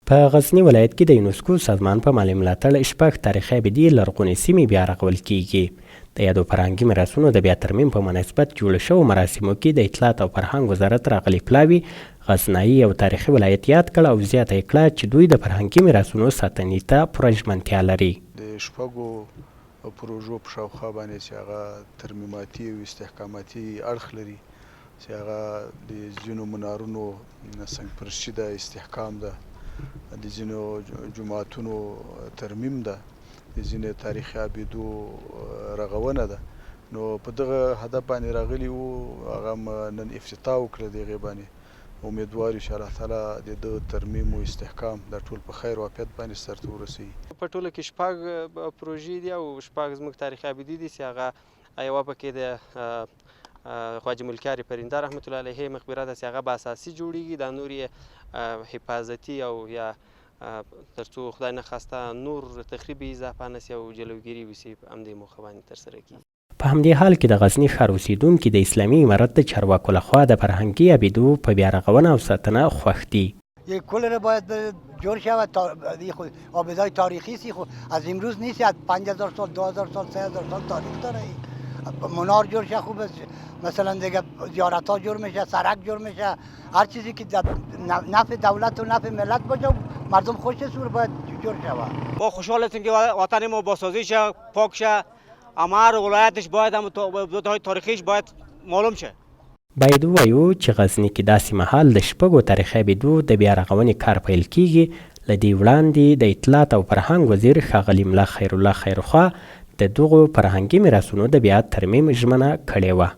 په غزني ولایت کې د یونسکو سازمان په مالي ملاتړ شپږ تاریخي ابدي لرغونې سیمې بیا رغول کیږي. د یادو فرهنګي میراثونو د بیا ترمیم په مناسبت جوړ شوو مراسمو کې د اطلاعات او فرهنګ وزارت راغلي پلاوي غزنایي او تاریخي ولایت یاد کړ او زیاته یې کړه چې دوی د فرهنګي میراثونو ساتنې ته پوره ژمنتیا لري. د شپږو پروژو په شاوخوا باندې چې هغه ترمیماتي او استحکاماتي اړخ لري، چې هغه د ځینو منارونو سنګ پرشي ده، استحکام ده، د ځینو جوماتونو ترمیم ده، د ځینو تاریخي ابدو رغونه ده. نو په دغه هدف باندې راغلي وو، هغه نن افتتاح وکړه د هغې باندې. امیدوار یو چې الله تعالی د ده ترمیم او استحکام دا ټول په خیر او عافیت باندې سرته ورسوي. په ټوله کې شپږ پروژې دي او شپږ زموږ تاریخي ابدي دي چې هغه یوه پکې د خواجه ملکیار پرنده رحمت الله علیه مقبره ده چې هغه به اساسي جوړیږي، دا نور یې حفاظتي او یا تر څو خدای نخواسته نور تخریبي اضافه نه سي او جلوګیري وسي په همدې موخه باندې ترسره کیږي. په همدې حال کې د غزني ښار اوسیدونکي د اسلامي امارت د چارواکو لخوا د فرهنګي ابدو په بیا رغونه او ساتنه خوښ دي. یک کل را باید جور شود، آبادهای تاریخی سی خود از امروز نیست، از 5000 سال 2000 سال 3000 سال تاریخ داره. منار جور شه خوب است، مثلا دیگه زیارت ها جور میشه، سرک جور میشه، هر چیزی که نفع دولت و نفع ملت باشه مردم خوش سور باید جور شود. ما خوشحال هستیم که وطن ما بازسازی شه، پاک شه، امر ولایتش باید هم ابداهای تاریخیش باید معلوم شه. باید ووایو چې غزني کې داسې مهال د شپږو تاریخي ابدو د بیا رغونې کار پیل کیږي. له دې وړاندې د اطلاعات او فرهنګ وزیر ښاغلي ملا خیرالله خیرخوا د دغو فرهنګي میراثونو د بیا ترمیم ژمنه کړې وه.